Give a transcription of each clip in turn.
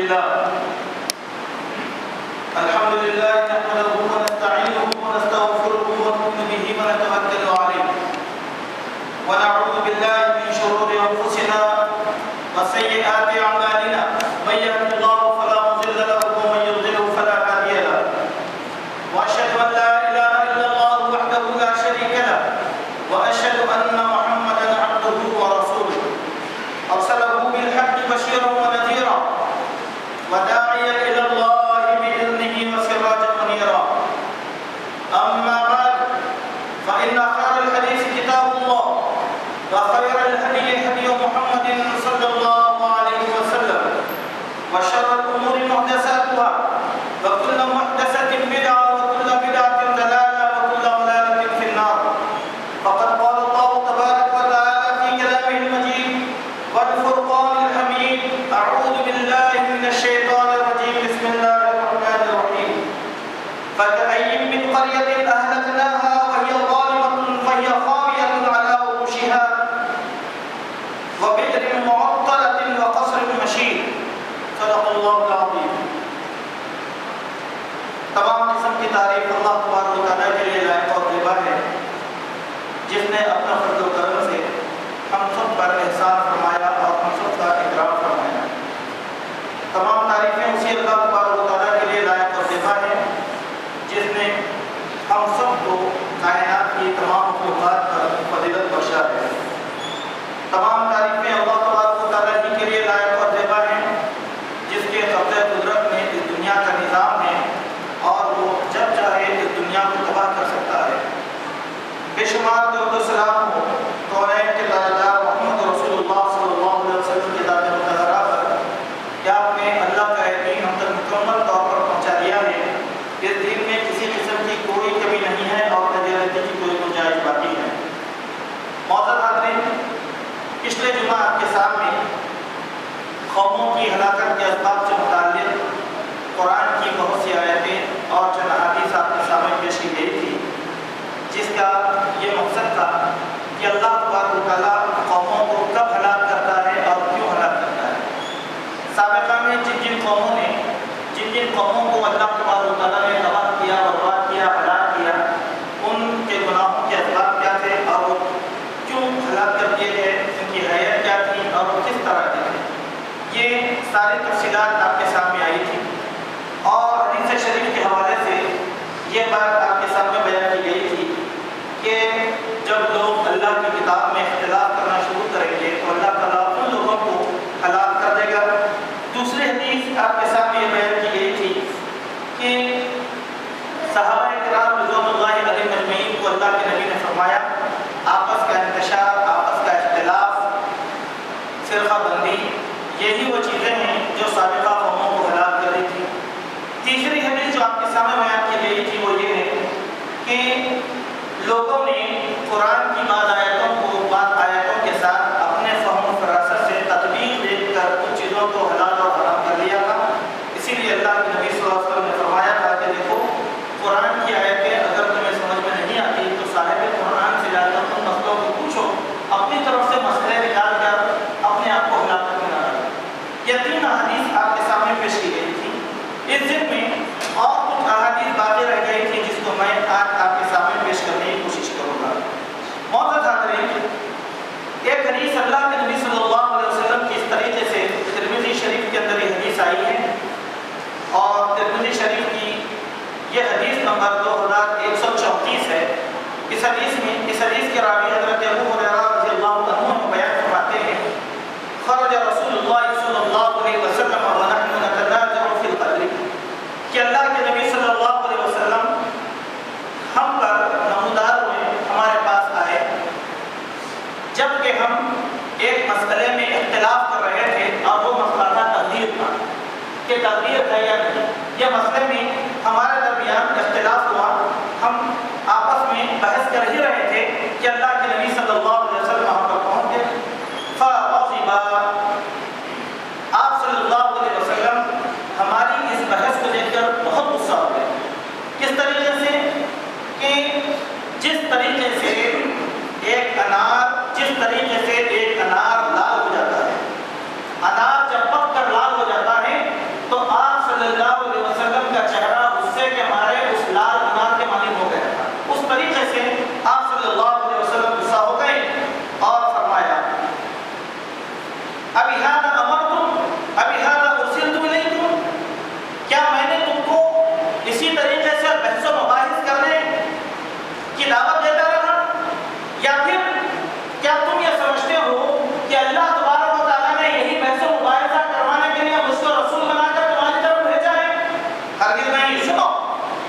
لله نحمده ونستعينه ونستغفره ونؤمن به ونتوكل عليه ونعوذ بالله من شرور انفسنا وسيئات اعمالنا من يهده الله فلا مضل له ومن يضلل فلا هادي له واشهد ان لا اله الا الله وحده لا شريك له واشهد ان محمدا عبده ورسوله ارسله بالحق بشيرا ونذيرا وداعيا الى الله باذنه وسراجا منيرا اما بعد فان خير الحديث كتاب الله وخير الهدي هدي محمد صلى الله عليه وسلم وشر الامور محدثاتها وكل محدثه بدعه وكل بدعه ضلاله وكل ضلاله في النار فقد قال الله تبارك وتعالى في كلامه المجيد والفرقان الحميد اعوذ بالله من الشيطان الرجيم بسم الله الرحمن الرحيم فكأي من قرية أهلكناها وهي ظالمة فهي خاوية على عروشها وبئر معطلة وقصر مشيد صدق الله العظيم. تمام قسم کی تعریف اللہ تبارک و تعالیٰ کے لیے لائق اور زیبا ہے جس نے اپنا فضل و کرم سے ہم سب پر احسان فرمایا اور ہم سب کا اکرام فرمایا. تمام تعریفیں اسی اللہ تبارک و تعالیٰ کے لیے لائق اور زیبا ہے جس نے ہم سب کو کائنات کی تمام مخلوقات پر فضیلت بخشا ہے. تمام تعریفیں اللہ تبارک و تعالیٰ ہی کے لیے لائق اور زیبا ہیں جس کے قبضہ قدرت میں اس دنیا کا نظام ہے اور وہ جب چاہے اس دنیا کو تباہ کر سکتا ہے. بے شمار درود و سلام ہو کونین کے تاجدار محمد رسول اللہ صلی اللہ علیہ وسلم کی ذات مطہرہ پر کہ آپ نے اللہ کا دین ہم تک مکمل طور پر پہنچا دیا ہے. اس دین میں کسی قسم کی کوئی کمی نہیں ہے اور تجارتی کی کوئی گنجائش باقی ہے. معزز حاضرین، پچھلے جمعہ آپ کے سامنے قوموں کی ہلاکت کے اسباب سے متعلق قرآن کی بہت سی آیتیں اور چند احادیث آپ کے سامنے پیش کی گئی تھی جس کا یہ مقصد تھا کہ اللہ تبارک و تعالیٰ قوموں کو کب ہلاک کرتا ہے اور کیوں ہلاک کرتا ہے. سابقہ میں جن جن قوموں کو اللہ تبارک و تعالیٰ نے تباہ کیا، برباد کیا، ہلاک کیا، ان کے گناہوں کے اسباب کیا تھے اور وہ کیوں ہلاک کر دیے گئے، ان کی حیت کیا تھی اور وہ کس طرح کی تھی، یہ ساری تفصیلات آپ کے سامنے آئی تھی. اور حدیث شریف کے حوالے سے یہ بات آپ کے سامنے بیان کی گئی تھی کہ جب لوگ اللہ کی کتاب میں اختلاف کرنا شروع کریں گے تو اللہ تعالیٰ ان لوگوں کو ہلاک کر دے گا. دوسری حدیث آپ کے سامنے یہ بیان کی گئی تھی کہ صحابہ کرام رضوان اللہ علیہم اجمعین کو اللہ کے نبی نے فرمایا آپس کا انتشار، آپس کا اختلاف، فرقہ بندی، یہی وہ چیزیں ہیں جو سابقہ قوموں کو ہلاک کر رہی تھی. تیسری حدیث جو آپ کے سامنے بیان کی گئی تھی وہ یہ ہے کہ لوگوں نے قرآن کی بعض آیتوں کے ساتھ اپنے فہم و فراست سے تطبیق دیکھ کر ان چیزوں کو حلال اور حرام کر لیا تھا. اسی لیے اللہ کے نبی صلی اللہ علیہ وسلم نے فرمایا تھا کہ دیکھو قرآن کی آیتیں اگر تمہیں سمجھ میں نہیں آتی تو صاحب قرآن سے جا کر ان مسئلوں کو پوچھو، اپنی طرف سے مسئلے نکال کر اپنے آپ کو ہلاکت میں نہ ڈالو. یہ تین احادیث آپ کے سامنے پیش کی گئی تھی. اس دن میں اور کچھ احادیث باقی رہ گئی تھی جس کو میں آج آپ کے سامنے پیش کرنے کی کوشش کروں گا. معزز حاضرین، ایک حدیث اللہ کے نبی صلی اللہ علیہ وسلم کی اس طریقے سے ترمذی شریف کے اندر یہ حدیث آئی ہے اور ترمذی شریف کی یہ حدیث نمبر 2134 ہے. اس حدیث کے راوی حضرت ابو ہریرہ رضی اللہ عنہ بیان فرماتے ہیں خرج رسول اللہ صلی اللہ علیہ وسلم ونحن نتنازع فی القدر کہ اللہ کے نبی صلی اللہ علیہ وسلم ہم پر نمودار ہوئے، ہمارے پاس آئے جبکہ ہم ایک مسئلے میں اختلاف کر رہے تھے اور وہ مسئلہ تھا تقدیر کا کہ تقدیر ہے یا نہیں. یہ مسئلے میں ہمارے درمیان اختلاف ہوا، ہم آپس میں بحث کر ہی رہے تھے کہ اللہ کے نبی صلی اللہ علیہ وسلم وہاں پر پہنچ گئے. فغضب آپ صلی اللہ علیہ وسلم ہماری اس بحث کو دیکھ کر بہت غصہ ہو گئے. کس طریقے سے کہ جس طریقے سے ایک انار لال ہو جاتا ہے، انار جب پک کر لال ہو جاتا ہے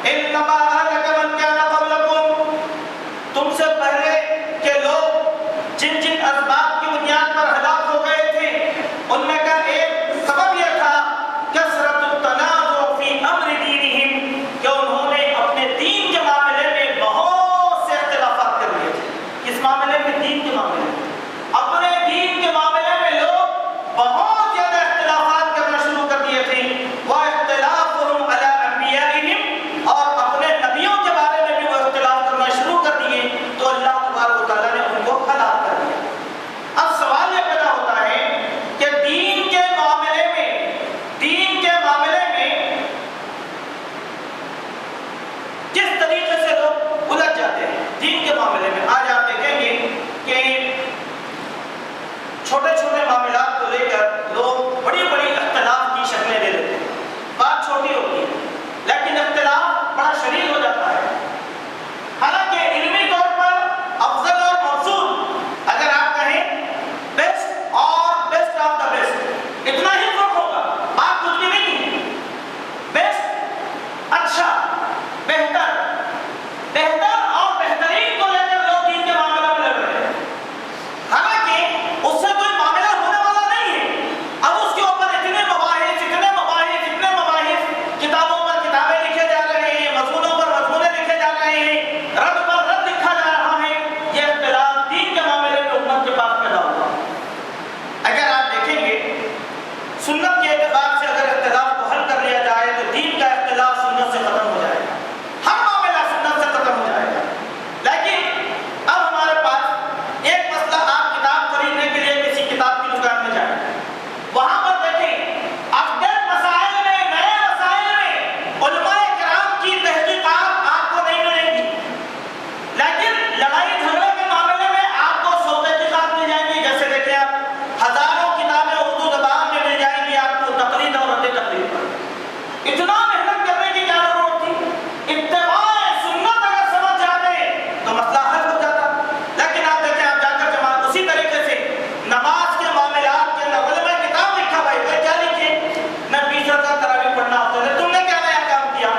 انما اهلك من كان قبلكم، تم سے پہلے کے لوگ جن جن اسباب کی بنیاد پر ہلاک ہو گئے تھے ان میں کا ایک سبب یہ تھا کثرت التنازع فی امر دینہم، کہ انہوں نے اپنے دین کے معاملے میں بہت سے اختلافات کر لیے تھے. کس معاملے میں؟ دین کے معاملے میں. اپنے دین کے معاملے میں لوگ بہت زیادہ اختلافات کرنا شروع کر دیے تھے. واختلافهم علی انبیائہم، اور اپنے نبیوں کے بارے میں بھی وہ اختلاف کرنا شروع کر دیے تو اللہ تبارک و تعالیٰ نے ان کو ہلاک کر دیا. اب سوال یہ پیدا ہوتا ہے کہ دین کے معاملے میں کس طریقے سے لوگ الجھ جاتے ہیں. دین کے معاملے میں آج آپ دیکھیں گے کہ چھوٹے چھوٹے معاملات کو لے کر لوگ بڑی بڑی اختلاف کی شکلیں لے لیتے ہیں. بات چھوٹی ہوتی ہے لیکن اختلاف بڑا شدید ہو جاتا ہے. حالانکہ علمی طور پر افضل اور مفضول اگر آپ کہیں بیسٹ اور بیسٹ آف دا بیسٹ، اتنا ہی فرق ہوگا، بات کچھ بھی نہیں ہے. بیسٹ اچھا، بہتر اور بہترین کو لے کر لوگ دین کے معاملے میں لڑ رہے ہیں. حالانکہ اس سے کوئی معاملہ ہونے والا نہیں ہے. اب اس کے اوپر اتنے مباحث کتابوں پر کتابیں لکھے جا رہے ہیں، مضمونوں پر مضمونے لکھے جا رہے ہیں، رد پر رد لکھا جا رہا ہے. یہ اختلاف دین کے معاملے میں امت کے پاس پیدا ہوا. اگر آپ دیکھیں گے سنت کے اعتبار سے اگر اختلاف کو حل کر لیا جائے تو دین کا اختلاف سنت سے ختم ہو جائے گا، ہر معاملہ سنت سے ختم ہو جائے گا. لیکن اب ہمارے پاس ایک مسئلہ، آپ کتاب خریدنے کے لیے کسی کتاب کی دکان میں جائیں، وہاں پر دیکھیں اپڈیٹ مسائل میں، نئے مسائل میں علماء کرام کی تحقیقات آپ کو نہیں ملیں گی. لیکن لڑائی جھگڑے کے معاملے میں آپ کو 100 تحقیقات مل جائیں گی. جیسے دیکھیں آپ ہزاروں کتابیں اردو زبان میں مل جائیں گی آپ کو تقریر اور رد تقریر پر. اتنا محنت کرنے کی کیا ضرورت تھی؟ اتباع سنت اگر سمجھ جاتے تو مسئلہ حل ہو جاتا. لیکن آپ دیکھیں آپ جا کر جماعت اسی طریقے سے نماز کے معاملات کے اندر علماء کتاب لکھا، بھائی بھائی کیا لکھے؟ میں 20 رکعت تراویح پڑھنا ہوتا ہے. تم نے کیا نیا کام کیا؟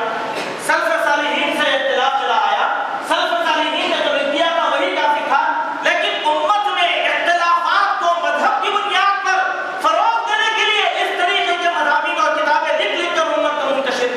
سلف صالحین سے اختلاف چلا آیا، سلف صالحین نے جو لکھ دیا تھا وہی کافی تھا. لیکن امت میں اختلافات کو مذہب کی بنیاد پر فروغ دینے کے لیے اس طریقے کے مضامین اور کتابیں لکھ کر امت کو منتشر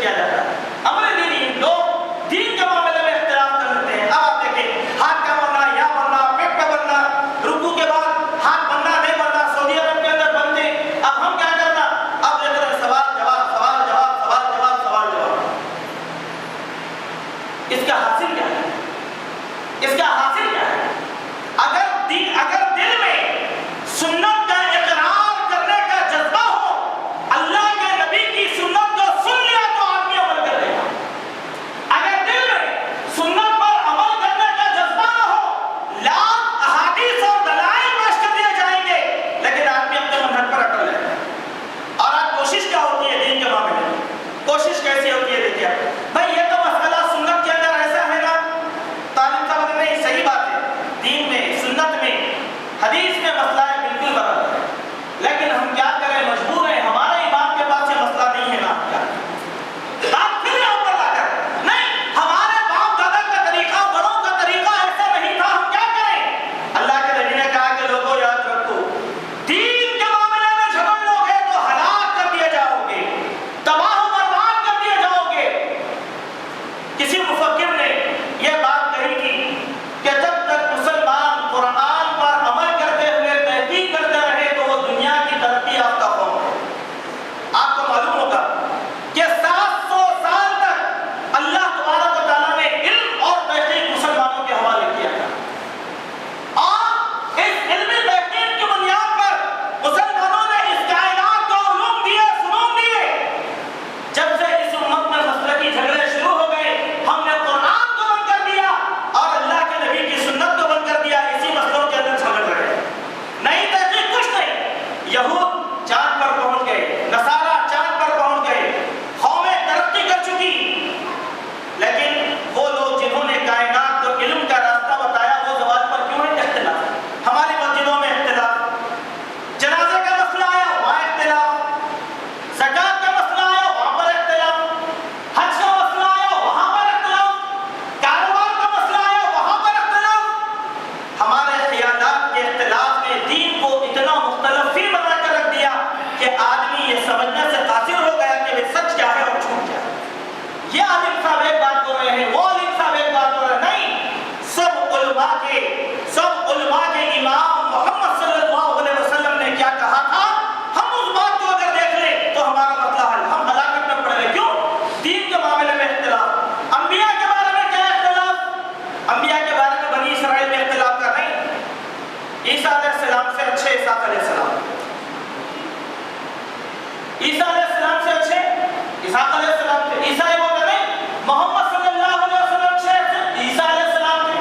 اسحاق علیہ السلام تھے، عیسائی بولتے نہیں، محمد صلی اللہ علیہ وسلم سے عیسیٰ علیہ السلام تھے۔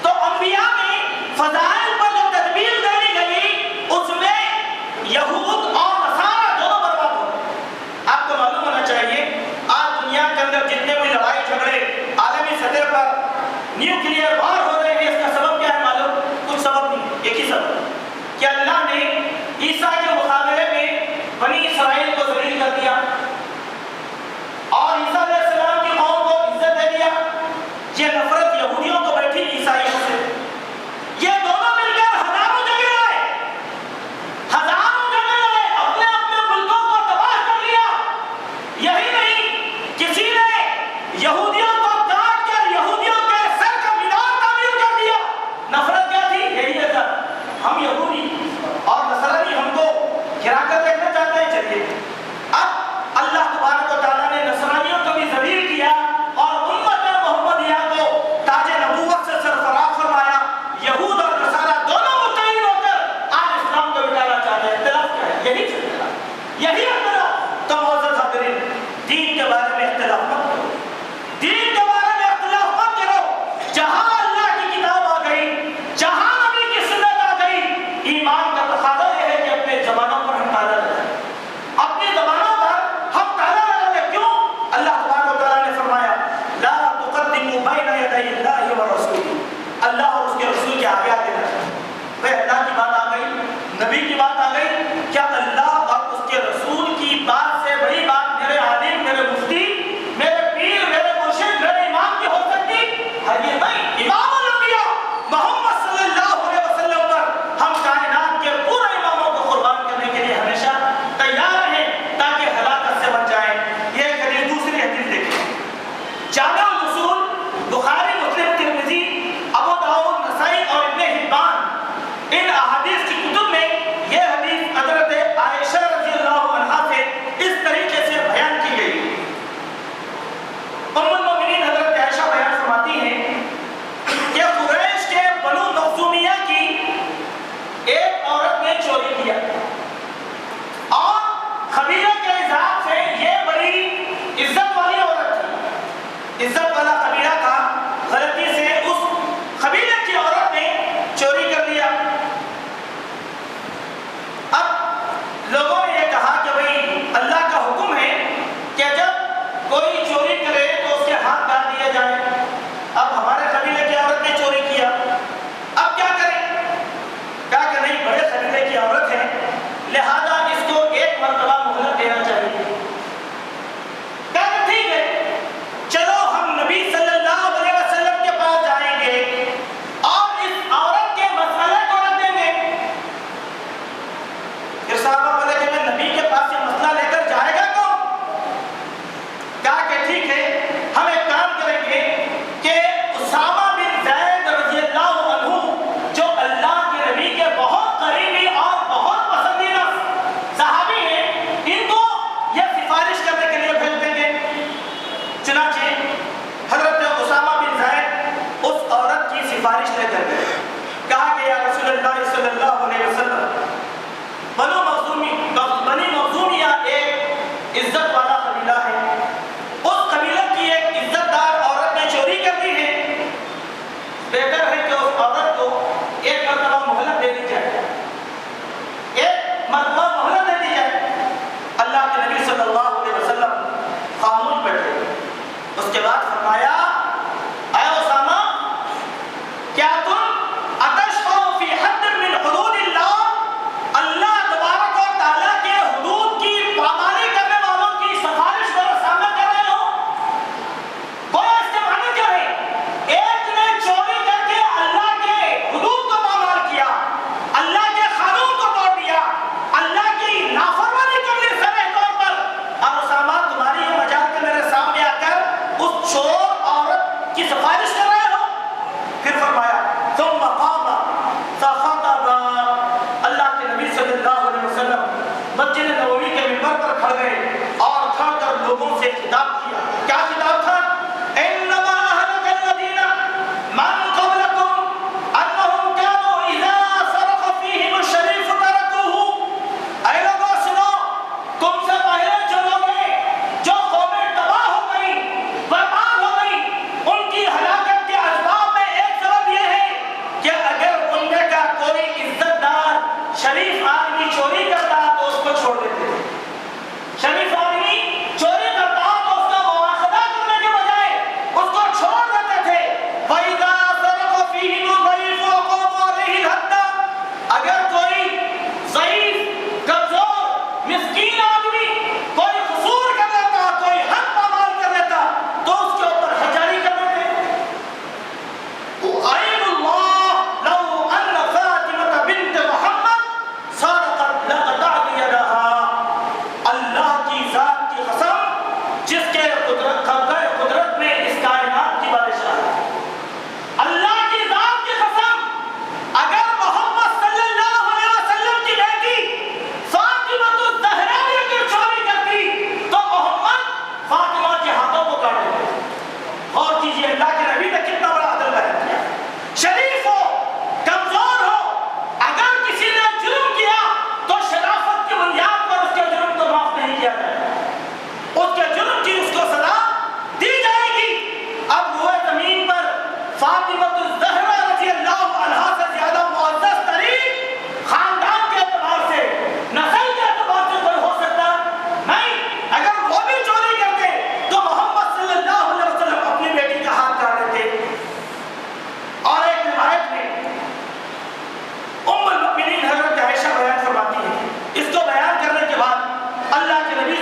تو انبیاء میں فضائل پر جو تدبیر دینی گئی اس میں یہود اور نصارہ دونوں برباد ہو گئے۔ آپ کو معلوم ہونا چاہیے آج دنیا کے اندر جتنے بھی لڑائی جھگڑے عالمی سطح پر نیوکلیئر وار ہو رہے ہیں، اس کا سبب کیا ہے معلوم؟ کچھ سبب نہیں، ایک ہی سبب کہ اللہ نے عیسیٰ کے مقابلے میں بنی اسرائیل کو ذلیل کر دیا اور عیسیٰ علیہ السلام کی قوم کو عزت دے دیا۔ یہ نفرت یہودیوں کو بیٹھی عیسائیوں سے، یہ دونوں مل کر ہزاروں جگہ لڑے، ہزاروں جگہ لڑے، اپنے اپنے ملکوں کو تباہ کر لیا۔ یہی نہیں، کسی نے یہودیوں کو کاٹ کر یہودیوں کے سر کا مینار تعمیر کر دیا۔ نفرت کیا تھی؟ یہی ہے سر، ہم یہودی اور نصرانی ہم کو گرا کر دیکھنا چاہتے ہیں۔ چلیے اب اللہ تبارک و تعالیٰ نے نصرانیوں کو بھی ذلیل کیا اور امت محمدیہ کو تاج نبوت سے سرفراز فرمایا۔ یہود اور نصارہ دونوں متحد ہو کر آج اسلام کو مٹانا چاہتے ہیں۔ اختلاف کیا ہے؟ یہی چل رہا ہے، یہی اختلاف۔ تو معزز حاضرین، دین کے بارے میں اختلاف مت کرو، دین کے بارے میں اختلاف مت کرو۔ جہاں اللہ کی کتاب آ گئی، جہاں نبی کی سنت آ گئی، ایمان کا تقاضا یہ ہے کہ اپنے زبانوں پر ہم تالا لگائیں، اپنی زبانوں پر ہم تالا لگا لیں۔ کیوں؟ اللہ تبارک و تعالیٰ نے فرمایا لا تقدموا بین یدی اللہ ورسولہ، اللہ اور اس کے رسول کے آگے آگے رہنا۔ بھائی اللہ کی بات آ گئی، نبی کی بات آ گئی، کیا اللہ اور اس کے رسول کی بات سے بڑی بات میرے عالم، میرے مفتی، میرے پیر، میرے مرشد، میرے امام کی ہو سکتی؟ ہرگز نہیں۔ امام الانبیاء محمد صلی اللہ علیہ وسلم پر ہم کائنات کے پورے اماموں کو قربان کرنے کے لیے ہمیشہ تیار رہیں تاکہ ہلاکت سے بچ جائیں۔ یہ ایک حدیث، دوسری حدیث دیکھیں، جامع الاصول، بخاری، مسلم، ترمذی، ابو داؤد، نسائی اور ابن حبان، ان احادیث کی کتب میں یہ حدیث حضرت عائشہ رضی اللہ عنہا سے اس طریقے سے بیان کی گئی۔ ام المؤمنین حضرت عائشہ بیان فرماتی ہیں کہ قریش کے بنو مخزومیہ کی ایک عورت نے چوری کیا اور قبیلے کے حساب سے یہ بڑی عزت والی عورت تھی، عزت والا قبیلہ تھا، غلطی سے اس قبیلے کی عورت نے چوری کر لیا۔ اب لوگوں نے یہ کہا کہ بھئی اللہ کا حکم ہے کہ جب کوئی چوری کرے تو اس کے ہاتھ کاٹ دیے جائیں۔ اب ہمارے قبیلے کی عورت نے چوری کیا، اب کیا کریں؟ کہا کہ نہیں، بڑے قبیلے کی عورت ہے، لہذا اس کو ایک مرتبہ مہلت دینا چاہیے۔ کہا کہ ٹھیک ہے، چلو ہم نبی صلی اللہ علیہ وسلم کے پاس جائیں گے اور اس عورت کے مسئلے کو رکھیں گے۔ پھر صحابہ بولے کہ میں نبی کے پاس یہ مسئلہ لے کر جائے گا کون؟ کہا کہ ٹھیک ہے، ہم ایک کام کریں گے کہ اسامہ بن زید رضی اللہ عنہ جو اللہ کے نبی کے بہت قریبی اور بہت پسندیدہ صحابی ہیں، ان کو یہ سفارش کرنے کے لیے بھیج دیں گے۔ چنانچہ حضرت اسامہ بن زید اس عورت کی سفارش لے کر گئے، کہا کہ یا رسول اللہ صلی اللہ علیہ وسلم، بنی مخزومیہ ایک عزت والا قبیلہ ہے، اس قبیلے کی ایک عزت دار عورت نے چوری کر دی ہے، بہتر ہے کہ اس عورت کو ایک مرتبہ مہلت دے دی جائے، ایک مرتبہ مہلت دے دی جائے۔ اللہ کے نبی صلی اللہ علیہ وسلم خاموش بیٹھے، اس کے بعد فرمایا اے اسامہ، کیا تم اتشفع فی حد من حدود اللہ، اللہ تبارک و تعالیٰ کے حدود کی پامالی کرنے والوں کی سفارش میرے سامنے کر رہے ہو؟ گویا اس کے معنی کیا ہے؟ ایک نے چوری کر کے اللہ کے حدود کو پامال کیا، اللہ کے قانون کو توڑ دیا، اللہ کی نافرمانی کر لی سرے طور پر، اور اسامہ تمہاری یہ مجال کے میرے سامنے آ کر اس چور عورت کی سفارش کر رہے ہو؟ پھر فرمایا ثم قام فخطب، اللہ کے نبی صلی اللہ علیہ وسلم مسجد نبوی کے منبر پر کھڑ گئے اور کھڑ کر لوگوں سے خطاب کیا۔ کیا خطاب تھا؟ انما اهلك الذين من قبلكم انهم كانوا اذا سرق فيهم الشريف تركوه، اے لوگوں سنو، تم سے پہلے جو لوگ ہیں جو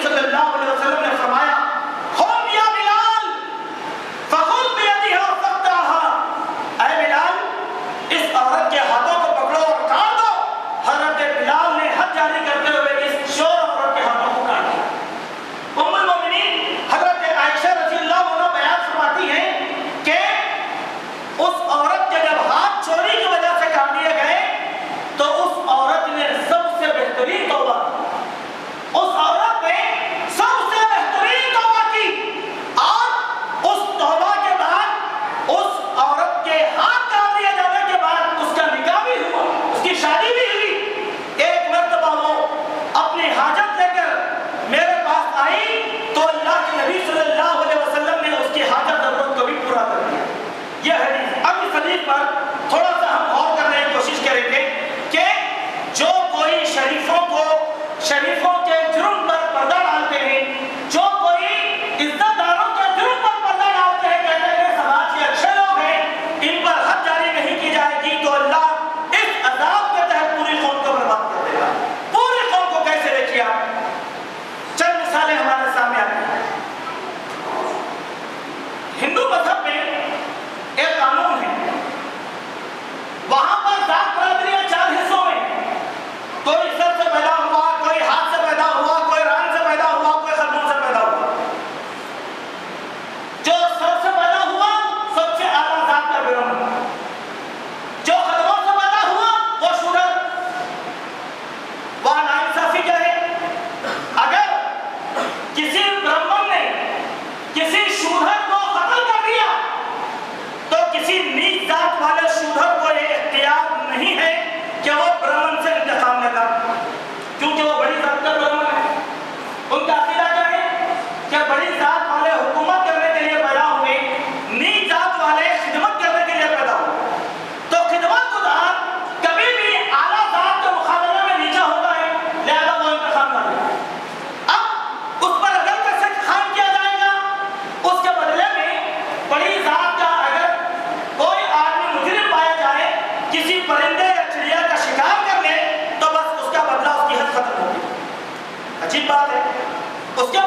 صلی اللہ علیہ وسلم نے فرمایا قم یا بلال فخذ بیدہا فاقطعها، اے بلال اس عورت کے ہاتھوں کو پکڑو اور کاٹ دو۔ حضرت بلال نے حد جاری کرتے ہوئے اس شور عورت کے ہاتھوں کو کاٹ دیا۔ ام المومنین حضرت عائشہ رضی اللہ عنہ بیان فرماتی ہیں کہ اس عورت کے جب ہاتھ چوری کی وجہ سے کاٹ دیے گئے تو اس عورت نے سب سے بہترین توبہ کی، اس عورت نے سب سے بہترین توبہ کی، اور اس توبہ کے بعد اس عورت کے ہاتھ کاٹ دیے جانے کے بعد اس کا نکاح بھی ہوا، اس کی شادی بھی ہوئی۔ ایک مرتبہ وہ اپنی حاجت لے کر میرے پاس آئی تو اللہ کے نبی صلی اللہ علیہ وسلم نے اس کی حاجت ضرورت کو بھی پورا کر دیا۔ یہ حدیث، اب اس حدیث پر تھوڑا سا ہم غور کرنے کی کوشش کریں گے کہ جو کوئی شریفوں کے جرم پر پردہ ڈالتے ہیں، جو کوئی عزت داروں کے جرم پر پردہ ڈالتے ہیں، کہتے ہیں سماج کے اچھے لوگ ہیں، ان پر حد جاری نہیں کی جائے گی تو اللہ اس عذاب کے تحت پوری قوم کو برباد کر دے گا۔ پوری قوم کو کیسے دیکھیے آپ، چند مثالیں ہمارے سامنے آتی ہیں۔ ہندو مذہب میں ایک قانون ہے، وہاں پر ذات برادریاں 4 حصوں میں، کوئی سر سے پیدا ہوا، کوئی ہاتھ سے پیدا ہوا، کوئی ران سے پیدا ہوا، کوئی خربون سے پیدا ہوا۔ جو سر سے پیدا ہوا سب سے اعلیٰ ذات کا برہمن، جو خربون سے پیدا ہوا وہ شودر۔ وہاں ناانصافی کیا ہے؟ اگر کسی برہمن نے کسی شودر کو قتل کر دیا تو کسی نیچ ذات والے شودر کو یہ اختیار نہیں ہے کہ وہ برہمن سے انتقام لے گا، کیونکہ وہ بڑی ذات کا برہمن ہے۔ ان کا عقیدہ کیا ہے کہ بڑی ذات والے حکومت کرنے کے لیے پیدا ہوئے، نیچ ذات والے خدمت کرنے کے لیے پیدا ہوئے۔ تو خدمت گزار کبھی بھی اعلیٰ ذات کے مقابلے میں نیچا ہوتا ہے، لہذا وہ انتقام کر دے گا۔ اب اس پر اگر کیسے خام کیا جائے گا، اس کے بدلے میں بڑی ذات کا اگر کوئی آدمی مجرم پایا جائے، کسی پرندے یا چڑیا کا شکار کر لے تو بس اس کا بدلہ، اس کی حد ختم ہوگی۔ عجیب بات ہے، اس کے